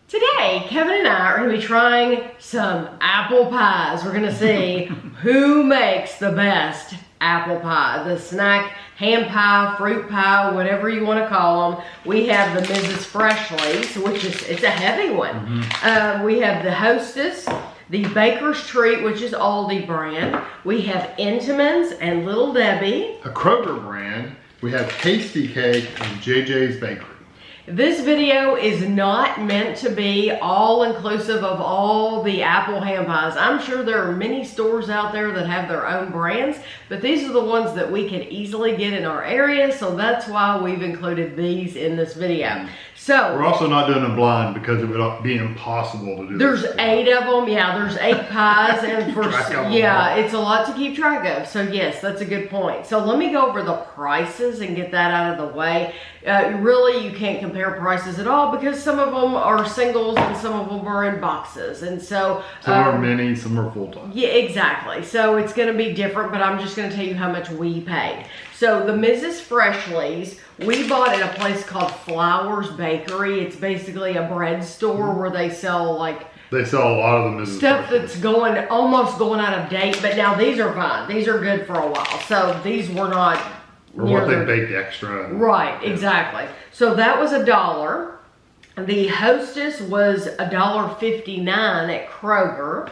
Today, Kevin and I are going to be trying some apple pies. We're going to see who makes the best apple pie. The snack, ham pie, fruit pie, whatever you want to call them. We have the Mrs. Freshley's, which is, it's a heavy one. We have the Hostess, the Baker's Treat, which is Aldi brand. We have Entenmann's and Little Debbie. A Kroger brand. We have Tastykake and JJ's Bakery. This video is not meant to be all inclusive of all the apple ham pies. I'm sure there are many stores out there that have their own brands, but these are the ones that we can easily get in our area, so that's why we've included these in this video. So we're also not doing them blind because it would be impossible to do. There's 8 of them. Yeah, there's 8 pies, and for it's a lot to keep track of. So yes, that's a good point. So let me go over the prices and get that out of the way. Really, you can't compare prices at all because some of them are singles and some of them are in boxes, and so some are mini, some are full time. Yeah, exactly. So it's going to be different, but I'm just going to tell you how much we paid. So the Mrs. Freshley's, we bought at a place called Flowers Bakery. It's basically a bread store where they sell They sell a lot of the Mrs. stuff Freshley's. that's almost going out of date, but now these are fine. These are good for a while. So these were not or what they baked extra. Right, exactly. So that was $1. The Hostess was $1.59 at Kroger.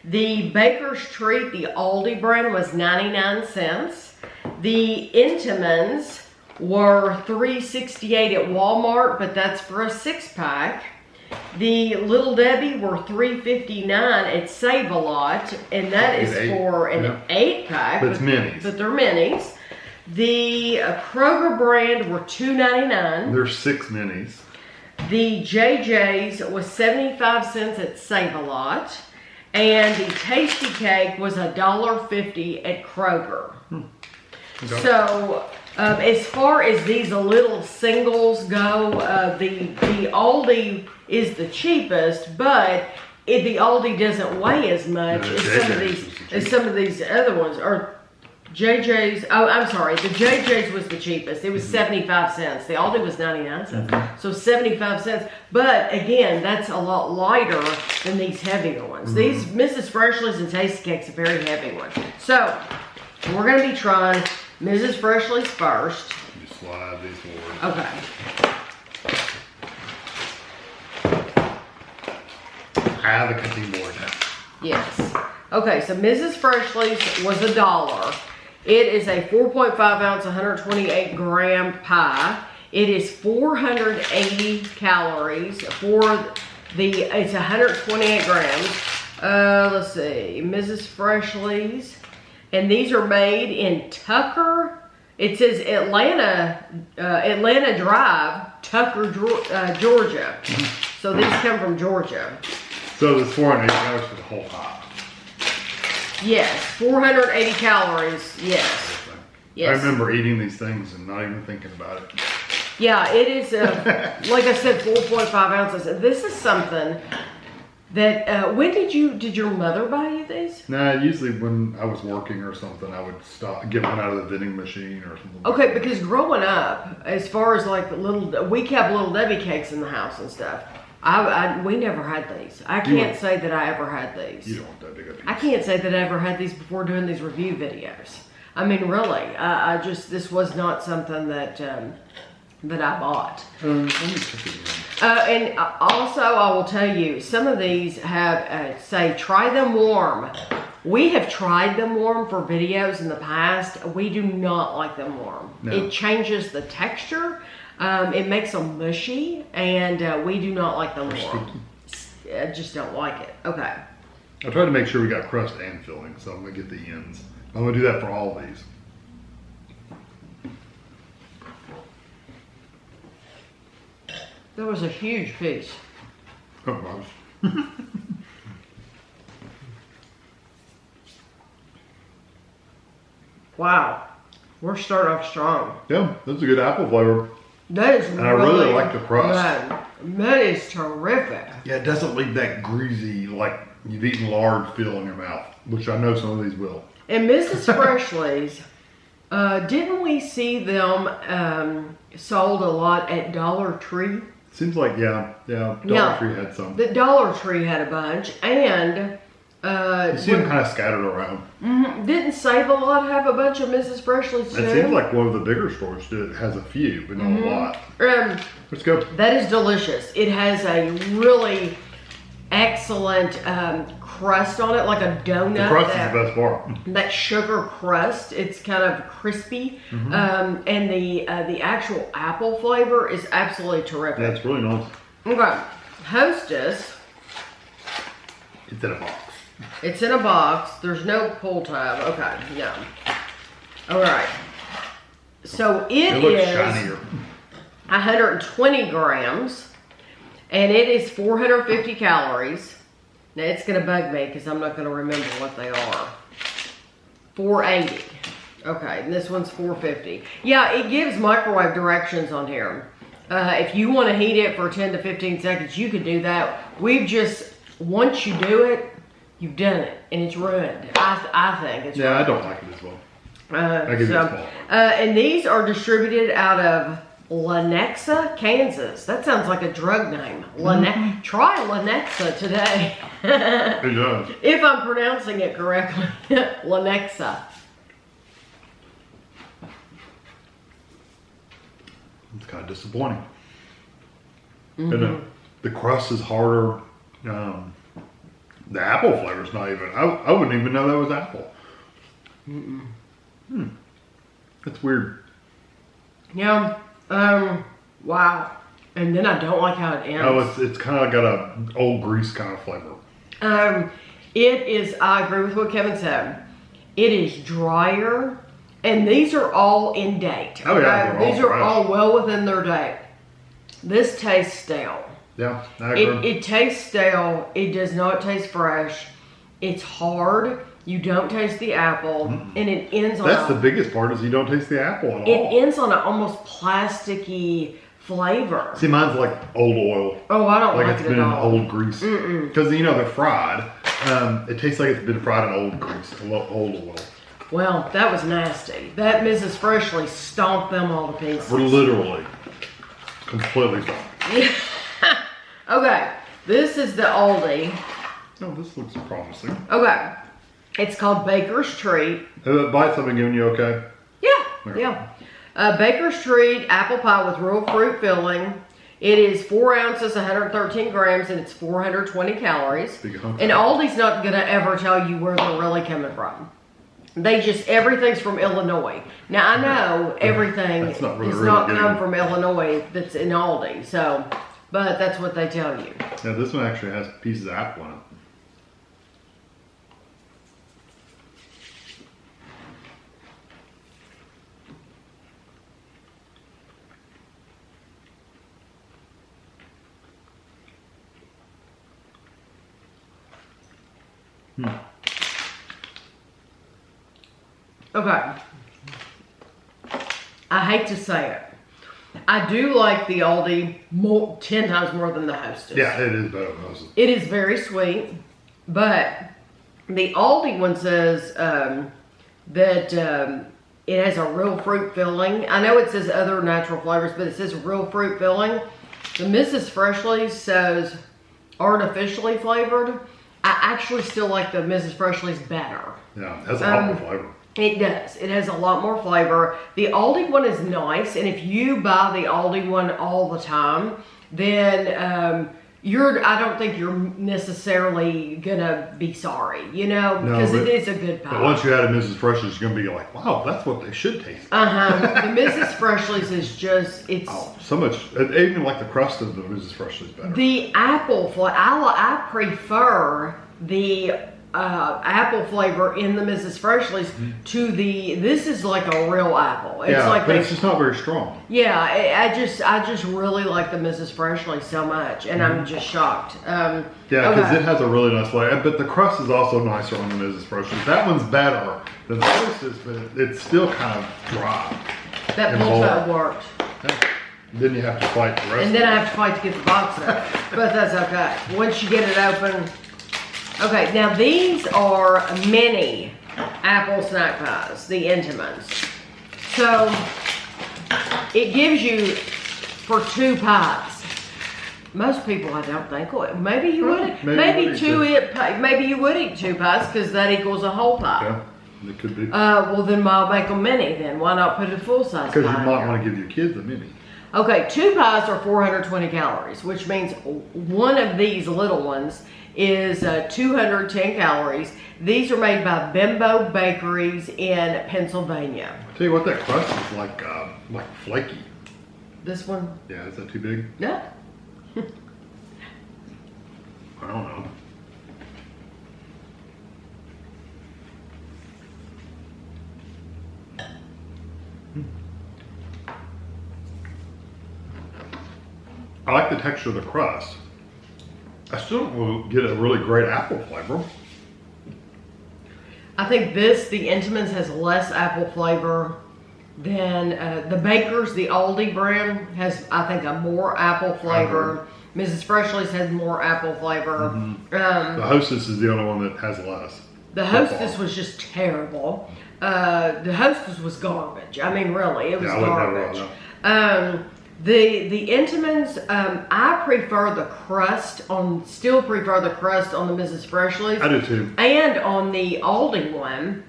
The Baker's Treat, the Aldi brand, was 99 cents. The Entenmann's were $3.68 at Walmart, but that's for a 6-pack. The Little Debbie were $3.59 at Save-A-Lot, and that is for an 8-pack. But it's minis. But they're minis. The Kroger brand were $2.99. There's 6 minis. The JJ's was 75 cents at Save-A-Lot. And the Tastykake was $1.50 at Kroger. Okay. So, as far as these little singles go, the Aldi is the cheapest, but the Aldi doesn't weigh as much as some of these other ones. Or JJ's, oh, I'm sorry, the JJ's was the cheapest. It was 75 cents. The Aldi was 99 cents. So 75 cents. But again, that's a lot lighter than these heavier ones. These Mrs. Freshley's and Tastycake's a very heavy one. So we're going to be trying Mrs. Freshley's first. You slide these forward. Okay. I have a cutting board now. Yes. Okay, so Mrs. Freshley's was $1. It is a 4.5 ounce, 128 gram pie. It is 480 calories it's 128 grams. Let's see, Mrs. Freshley's. And these are made in Tucker. It says Atlanta Drive, Tucker, Georgia. So these come from Georgia. So there's 480 calories for the whole pie. Yes, 480 calories, yes. I remember eating these things and not even thinking about it. Yeah, it is, like I said, 4.5 ounces. This is something that, when did your mother buy you these? Nah, usually when I was working or something, I would get one out of the vending machine or something. Okay, because growing up, as far as we kept Little Debbie cakes in the house and stuff. We never had these. I can't say that I ever had these. You don't want that big a piece. I can't say that I ever had these before doing these review videos. I mean, really, this was not something that I bought. Let me check it again. And also, I will tell you, some of these have, say, try them warm. We have tried them warm for videos in the past. We do not like them warm. No. It changes the texture. It makes them mushy, and we do not like them warm. I just don't like it. Okay. I tried to make sure we got crust and filling, so I'm going to get the ends. I'm going to do that for all of these. That was a huge piece. Oh, gosh. Wow. We're starting off strong. Yeah, that's a good apple flavor. That is and I really like the crust. That is terrific. Yeah, it doesn't leave that greasy, like you've eaten lard feel in your mouth, which I know some of these will. And Mrs. Freshley's, didn't we see them sold a lot at Dollar Tree? Seems like, Dollar Tree had some. The Dollar Tree had a bunch, and you see them kind of scattered around. Didn't Save a Lot have a bunch of Mrs. Freshley's too? It seems like one of the bigger stores has a few, but not a lot. Let's go. That is delicious. It has a really excellent crust on it, like a donut. The crust is the best part. That sugar crust, it's kind of crispy, and the actual apple flavor is absolutely terrific. Yeah, it's really nice. Okay, Hostess. It's in a box. It's in a box. There's no pull tab. Okay, yeah. All right. So it looks is shinier. 120 grams, and it is 450 calories. Now it's gonna bug me because I'm not gonna remember what they are. 480. Okay, and this one's 450. Yeah, it gives microwave directions on here. If you want to heat it for 10 to 15 seconds, you can do that. Once you do it, you've done it, and it's ruined. I think it's ruined. I don't like it as well. I give you a small. And these are distributed out of Lenexa, Kansas. That sounds like a drug name. Try Lenexa today. It does. If I'm pronouncing it correctly. Lenexa. It's kind of disappointing. And the crust is harder. The apple flavor's not even. I wouldn't even know that was apple. That's weird. Yeah. Wow. And then I don't like how it ends. Oh, it's kind of got a old grease kind of flavor. It is. I agree with what Kevin said. It is drier, and these are all in date. Oh yeah, these are all well within their date. This tastes stale. Yeah, I agree. It tastes stale. It does not taste fresh. It's hard. You don't taste the apple, and it ends on. That's the biggest part is you don't taste the apple at all. It ends on an almost plasticky flavor. See, mine's like old oil. Oh, I don't like it's it been at in all. old grease. Because they're fried. It tastes like it's been fried in old grease, old oil. Well, that was nasty. That Mrs. Freshley stomped them all to pieces. We're literally completely stomped. Okay, this is the Aldi. Oh, this looks promising. Okay, it's called Baker's Treat. Bites have been giving you okay? Yeah. Baker's Treat apple pie with real fruit filling. It is 4 ounces, 113 grams, and it's 420 calories. And Aldi's not gonna ever tell you where they're really coming from. Everything's from Illinois. Now I know everything does not come from Illinois that's in Aldi, but that's what they tell you. Yeah, this one actually has pieces of apple in it. Okay. I hate to say it. I do like the Aldi 10 times more than the Hostess. Yeah, it is better than Hostess. It is very sweet, but the Aldi one says that it has a real fruit filling. I know it says other natural flavors, but it says real fruit filling. The Mrs. Freshley says artificially flavored. I actually still like the Mrs. Freshley's better. Yeah, it has a lot more flavor. It does. It has a lot more flavor. The Aldi one is nice, and if you buy the Aldi one all the time, then I don't think you're necessarily gonna be sorry, because it is a good pie. But once you add a Mrs. Freshley's, you're gonna be like, wow, that's what they should taste. The Mrs. Freshley's is just so much. Even like the crust of the Mrs. Freshley's better. The apple flavor. I prefer the apple flavor in the Mrs. Freshley's to this is like a real apple. It's but it's just not very strong. Yeah, I just really like the Mrs. Freshly so much, and I'm just shocked. Because it has a really nice flavor, but the crust is also nicer on the Mrs. Freshly. That one's better than the Hostess, but it's still kind of dry. That pull tab worked. Yeah. Then you have to fight the rest. And then I have to fight to get the box out, but that's okay. Once you get it open. Okay, now these are mini apple snack pies, the Entenmanns. So it gives you for 2 pies. Most people, I don't think would. Maybe you would. Maybe Maybe you would eat 2 pies because that equals a whole pie. Yeah, it could be. Well, then I'll make them mini. Then why not put a full size pie? Because you might want to give your kids a mini. Okay, 2 pies are 420 calories, which means one of these little ones is 210 calories. These are made by Bimbo Bakeries in Pennsylvania. I'll tell you what, that crust is like flaky. This one? Yeah, is that too big? No. I don't know. I like the texture of the crust. I still don't get a really great apple flavor. I think the Entenmann's has less apple flavor than the Baker's, the Aldi brand has, I think, a more apple flavor. Mrs. Freshley's has more apple flavor. The Hostess is the only one that has less. The Hostess was just terrible. The Hostess was garbage. I mean, really, it was garbage. The Entenmann's, I prefer the crust still prefer the crust on the Mrs. Freshley's. I do too. And on the Aldi one,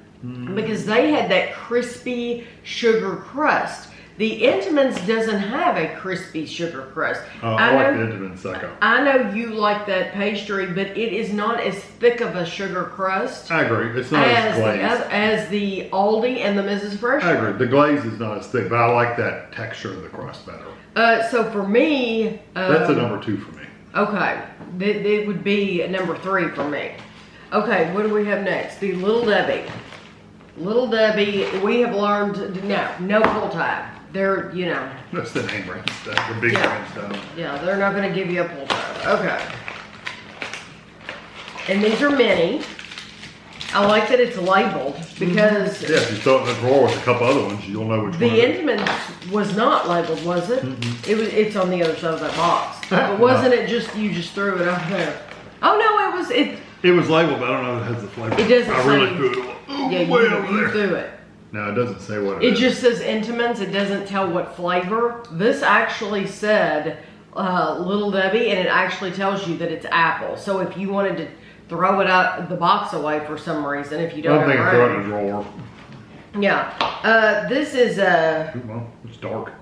because they had that crispy sugar crust. The Entenmann's doesn't have a crispy sugar crust. I like the Entenmann's second. I know you like that pastry, but it is not as thick of a sugar crust. I agree. It's not as glazed. As the Aldi and the Mrs. Freshley. I agree. The glaze is not as thick, but I like that texture of the crust better. So for me... that's a number 2 for me. Okay. It would be number 3 for me. Okay, what do we have next? The Little Debbie. Little Debbie, we have learned, no pull tab. They're, That's the name brand stuff, the big brand stuff. Yeah, they're not going to give you a pull tab. Okay. And these are mini. I like that it's labeled because... Yeah, if you throw it in the drawer with a couple other ones, you'll know which one. The Entenmann was not labeled, was it? It's on the other side of that box. But wasn't it just, you just threw it out there? Oh no, it was labeled, but I don't know if it has the flavor. It doesn't say. I really threw it way over there. You threw it. No, it doesn't say what it is. It just says Entenmann's. It doesn't tell what flavor. This actually said Little Debbie, and it actually tells you that it's apple. So if you wanted to throw it out the box away for some reason, if you don't have room. I don't think I throw it in a drawer. Yeah. This is well, it's dark.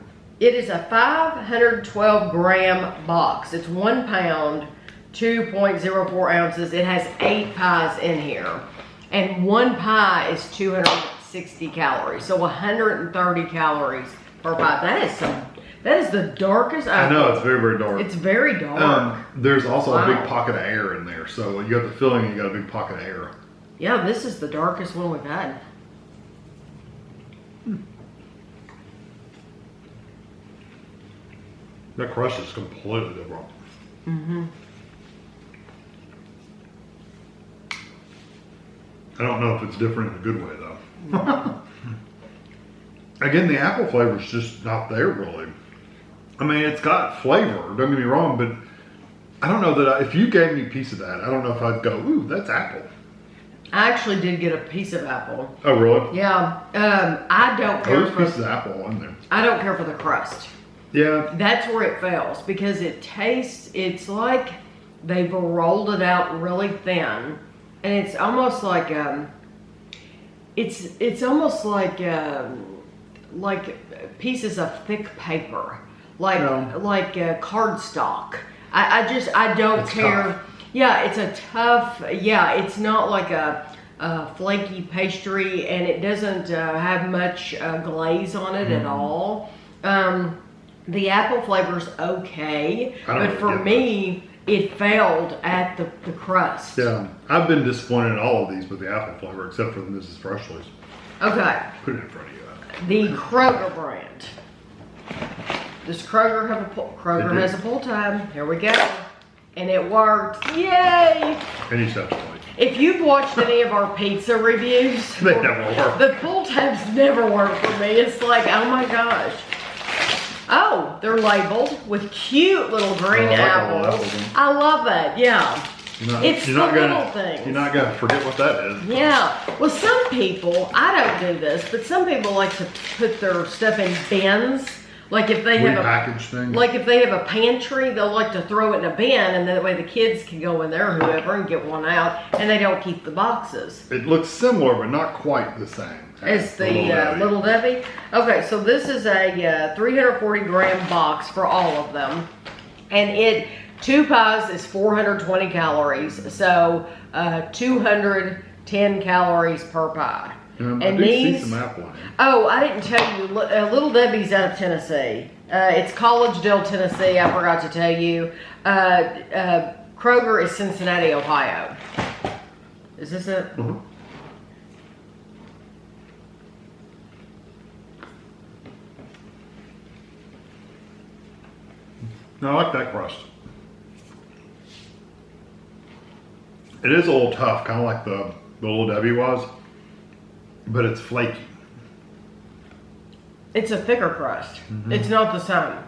It is a 512 gram box. It's 1 pound, 2.04 ounces. It has 8 pies in here. And 1 pie is 260 calories. So 130 calories per pie. That is the darkest I know, it's very, very dark. It's very dark. There's also a big pocket of air in there. So you got the filling and you got a big pocket of air. Yeah, this is the darkest one we've had. That crust is completely different. I don't know if it's different in a good way though. Again, the apple flavor is just not there really. I mean, it's got flavor, don't get me wrong, but I don't know that if you gave me a piece of that, I don't know if I'd go, ooh, that's apple. I actually did get a piece of apple. Oh, really? Yeah. I don't care for pieces of apple in there. I don't care for the crust. Yeah. That's where it fails because it tastes, it's like they've rolled it out really thin. And it's almost like it's almost like pieces of thick paper, like cardstock. I don't care. Tough. Yeah, it's a tough. Yeah, it's not like a flaky pastry, and it doesn't have much glaze on it at all. The apple flavor's okay, but for me, it failed at the crust. Yeah, I've been disappointed in all of these with the apple flavor, except for the Mrs. Freshley's. Okay. Put it in front of you. The Kroger brand. Does Kroger have Kroger has a pull tab. Here we go. And it worked. Yay! And you said it. If you've watched any of our pizza reviews, they never work. The pull tabs never work for me. It's like, oh my gosh. Oh, they're labeled with cute little green apples. I love that, yeah. It's the little things. You're not going to forget what that is. Yeah. Well, some people, I don't do this, but some people like to put their stuff in bins. Like if they have repackaged things. Like if they have a pantry, they'll like to throw it in a bin, and that way the kids can go in there, or whoever, and get one out, and they don't keep the boxes. It looks similar, but not quite the same as the Little Debbie. Okay, so this is a 340 gram box for all of them, and 2 pies is 420 calories, so 210 calories per pie. And these, see some apple in it. Oh, I didn't tell you. Little Debbie's out of Tennessee. It's Collegedale, Tennessee. I forgot to tell you. Kroger is Cincinnati, Ohio. Is this it? Mm-hmm. No, I like that crust. It is a little tough, kind of like the Little Debbie was. But it's flaky. It's a thicker crust. Mm-hmm. It's not the same.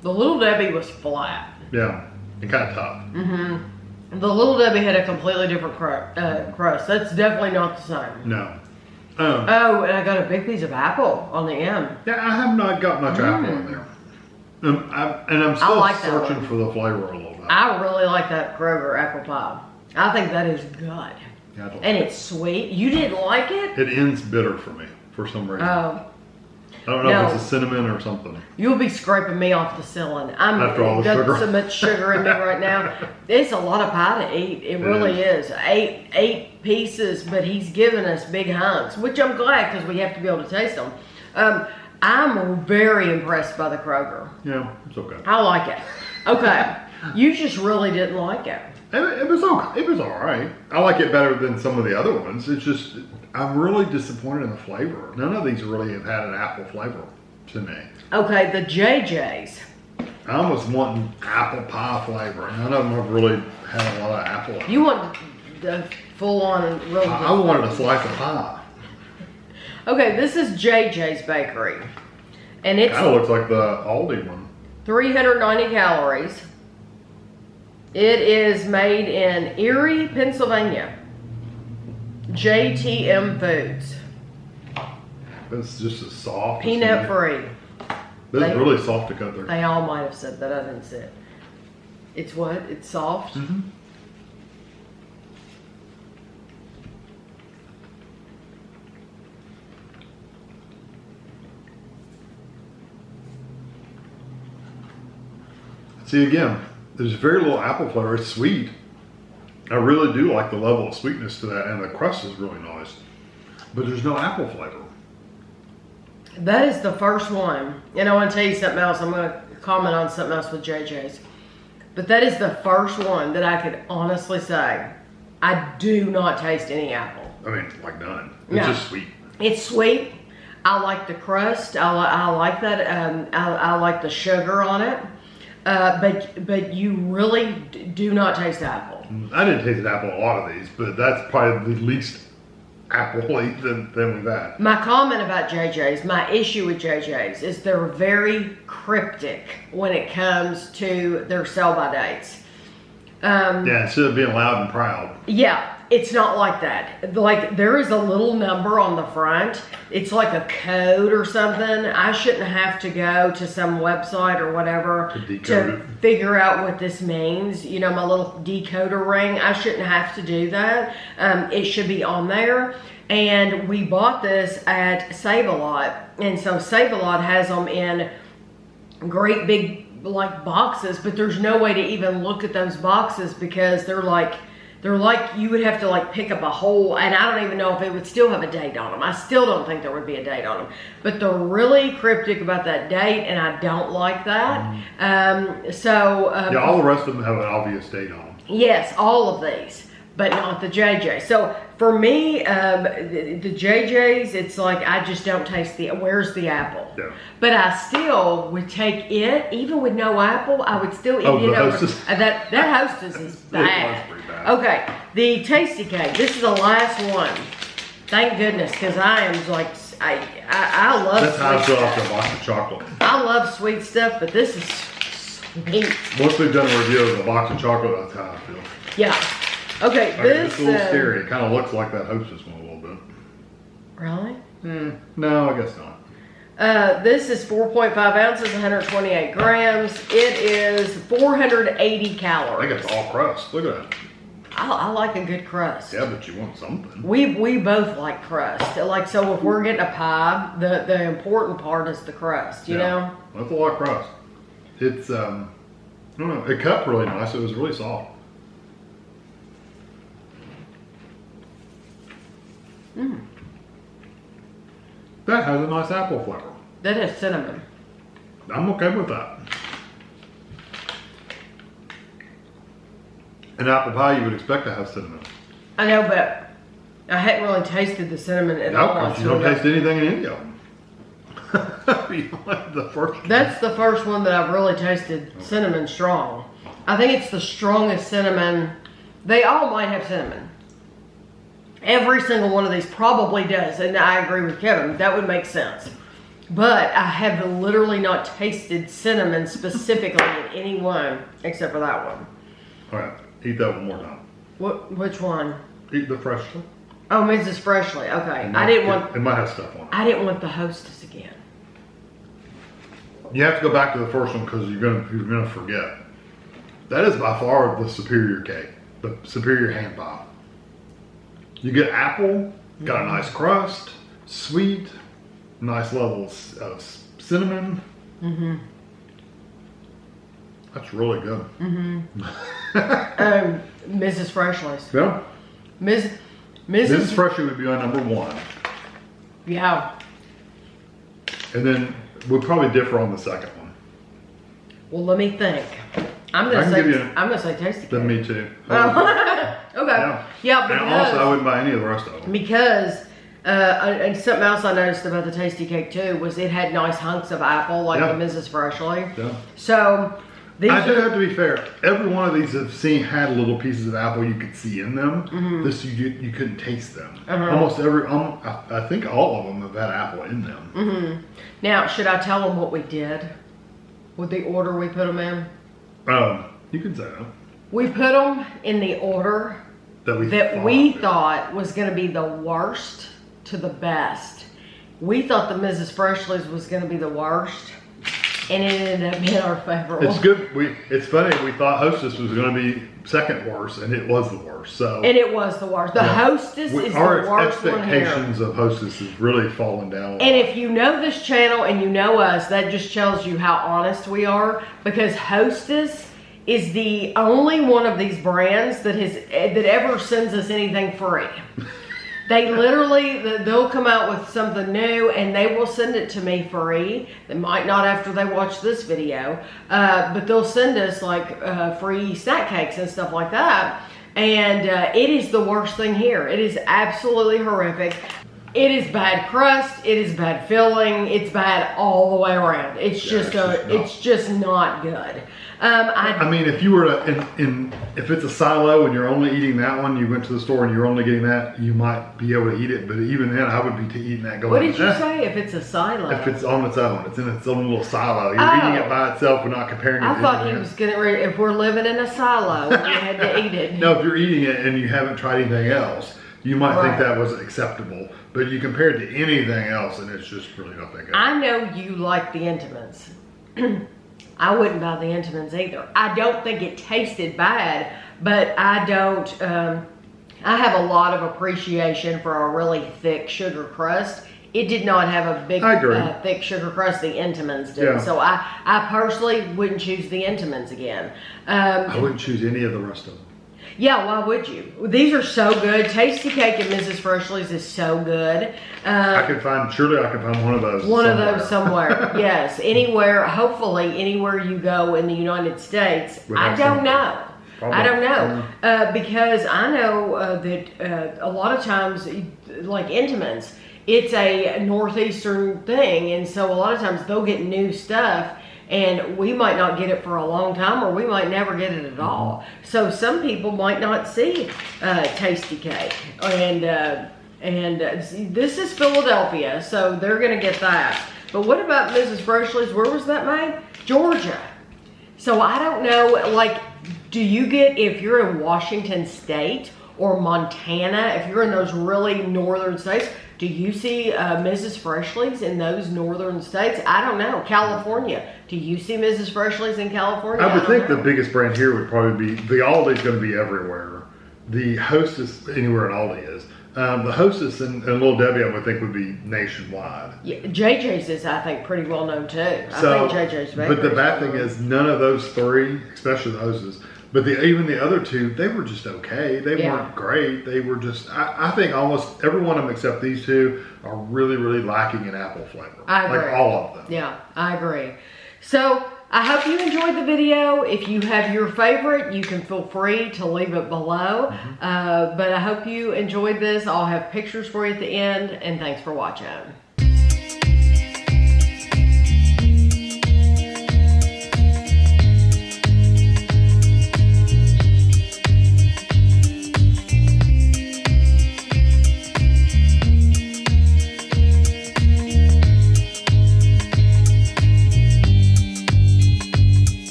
The Little Debbie was flat. Yeah, and kind of tough. Mm-hmm. The Little Debbie had a completely different crust. That's definitely not the same. No. Oh, and I got a big piece of apple on the end. Yeah, I have not got much apple in there. I'm still like searching for the flavor a little bit. I really like that Kroger apple pie. I think that is good. Yeah, and it's sweet. You didn't like it? It ends bitter for me for some reason. Oh. I don't know if it's a cinnamon or something. You'll be scraping me off the ceiling. After all the sugar. So much sugar in me right now. It's a lot of pie to eat. It really is. Eight pieces, but he's giving us big hunks, which I'm glad because we have to be able to taste them. I'm very impressed by the Kroger. Yeah, it's okay. I like it. Okay. You just really didn't like it. It was okay. It was all right. I like it better than some of the other ones. It's just, I'm really disappointed in the flavor. None of these really have had an apple flavor to me. Okay, the JJ's. I almost want apple pie flavor. None of them have really had a lot of apple. You want the full-on real I wanted a slice of pie. Okay, this is JJ's Bakery. And it's kind of looks like the Aldi one. 390 calories. It is made in Erie, Pennsylvania. JTM Foods. It's just a soft. Peanut free. It's really soft to cut through. They all might have said that. I didn't say it. It's what? It's soft? Mm-hmm. See, again, there's very little apple flavor. It's sweet. I really do like the level of sweetness to that, and the crust is really nice. But there's no apple flavor. That is the first one. And I want to tell you something else. I'm going to comment on something else with JJ's. But that is the first one that I could honestly say, I do not taste any apple. I mean, like none. It's just sweet. It's sweet. I like the crust. I like that. I like the sugar on it. But you really do not taste apple. I didn't taste an apple in a lot of these, but that's probably the least apple-y than we've had. My comment about JJ's, my issue with JJ's is they're very cryptic when it comes to their sell-by dates. Yeah, instead of being loud and proud. Yeah, it's not like that. Like, there is a little number on the front. It's like a code or something. I shouldn't have to go to some website or whatever to figure out what this means. You know, my little decoder ring. I shouldn't have to do that. It should be on there. And we bought this at Save-A-Lot. And so Save-A-Lot has them in great big like boxes, but there's no way to even look at those boxes because they're like you would have to like pick up a whole, and I don't even know if it would still have a date on them. I still don't think there would be a date on them, but they're really cryptic about that date, and I don't like that. Yeah, all the rest of them have an obvious date on them. Yes, all of these, but not the JJ. So for me, the JJ's, it's like I just don't taste where's the apple? Yeah. But I still would take it, even with no apple, I would still eat it over. That Hostess is bad. Okay, the Tastykake. This is the last one. Thank goodness, because I am like, I love That's how I feel stuff. after a box of chocolate. I love sweet stuff, but this is sweet. Once we've done a review of the box of chocolate, that's how I feel. Yeah. Okay, this it's a little scary. It kind of looks like that Hostess one a little bit. Really? No, I guess not. This is 4.5 ounces, 128 grams. It is 480 I calories. think it's all crust. Look at that. I like a good crust. Yeah, but you want something. We both like crust. Like, so if we're getting a pie, the important part is the crust, you know? That's a lot of crust. It's, I don't know, it cut really nice. It was really soft. Mm. That has a nice apple flavor. That has cinnamon. I'm okay with that. An apple pie you would expect to have cinnamon. I know, but I hadn't really tasted the cinnamon at all. No, because you don't taste anything in any of them. The first one. That's the first one that I've really tasted cinnamon strong. I think it's the strongest cinnamon. They all might have cinnamon. Every single one of these probably does, and I agree with Kevin. That would make sense. But I have literally not tasted cinnamon specifically in any one except for that one. All right, eat that one more time. Which one? Eat the Freshley. Oh, Mrs. Freshley. Okay, I didn't want. It might have stuff on it. I didn't want the Hostess again. You have to go back to the first one because you're gonna forget. That is by far the superior cake, the superior hand pie. You get apple, got a nice crust, sweet, nice levels of cinnamon. Mm-hmm. That's really good. Mm-hmm. Mrs. Freshley's. Yeah. Mrs. Freshley would be on number one. Yeah. And then we'll probably differ on the second one. Well, let me think. I'm gonna say Tastykake. Then me too. Okay. Yeah, because, and also I wouldn't buy any of the rest of them. Because, and something else I noticed about the Tastykake too was it had nice hunks of apple like the Mrs. Freshly. Yeah. So, I do have to be fair. Every one of these had little pieces of apple you could see in them. Mm-hmm. This you couldn't taste them. Uh-huh. Almost every, I think all of them have had apple in them. Mm-hmm. Now, should I tell them what we did with the order we put them in? You can say that. We put them in the order that we thought was going to be the worst to the best. We thought the Mrs. Freshley's was going to be the worst, and it ended up being our favorite. It's good. It's funny. We thought Hostess was going to be second worst, and it was the worst. And it was the worst. The Hostess is the worst one here. Our expectations of Hostess has really fallen down. And if you know this channel and you know us, that just tells you how honest we are, because Hostess is the only one of these brands that ever sends us anything free. They literally, they'll come out with something new and they will send it to me free. They might not after they watch this video, but they'll send us like free snack cakes and stuff like that. And it is the worst thing here. It is absolutely horrific. It is bad crust. It is bad filling. It's bad all the way around. It's just not good. I mean, if you were if it's a silo and you're only eating that one, you went to the store and you're only getting that, you might be able to eat it. But even then, I would be eating that going. What did you say? If it's a silo? If it's on its own, it's in its own little silo. You're eating it by itself. We're not comparing it. I thought he was gonna. If we're living in a silo, you had to eat it. No, if you're eating it and you haven't tried anything else, you might think that was acceptable. But you compare it to anything else, and it's just really not that good. I know you like the Entenmann's. I wouldn't buy the Entenmann's either. I don't think it tasted bad, but I don't. I have a lot of appreciation for a really thick sugar crust. It did not have a big, thick sugar crust. The Entenmann's did. Yeah. So I personally wouldn't choose the Entenmann's again. I wouldn't choose any of the rest of them. Yeah, why would you? These are so good. Tastykake at Mrs. Freshley's is so good. Surely I could find one of those. One of those somewhere, yes. Anywhere, hopefully anywhere you go in the United States. I don't know. Probably. I don't know. Because I know that a lot of times, like Entenmann's, it's a northeastern thing. And so a lot of times they'll get new stuff. And we might not get it for a long time, or we might never get it at all. So some people might not see Tastykake, and this is Philadelphia, so they're gonna get that. But what about Mrs. Freshley's? Where was that made? Georgia. So I don't know. Like, do you get, if you're in Washington State or Montana, if you're in those really northern states, Do you see Mrs. Freshley's in those northern states? I don't know. California. Do you see Mrs. Freshley's in California? I would think the biggest brand here would probably be, the Aldi's going to be everywhere. The Hostess, anywhere an Aldi is. The Hostess and Little Debbie, I would think, would be nationwide. Yeah, JJ's is, I think, pretty well known too. So, I think JJ's but the bad thing is, none of those three, especially the Hostess, but even the other two, they were just okay. They weren't great. They were just, I think almost every one of them except these two are really, really lacking in apple flavor. I agree. Like all of them. Yeah, I agree. So, I hope you enjoyed the video. If you have your favorite, you can feel free to leave it below. But I hope you enjoyed this. I'll have pictures for you at the end, and thanks for watching.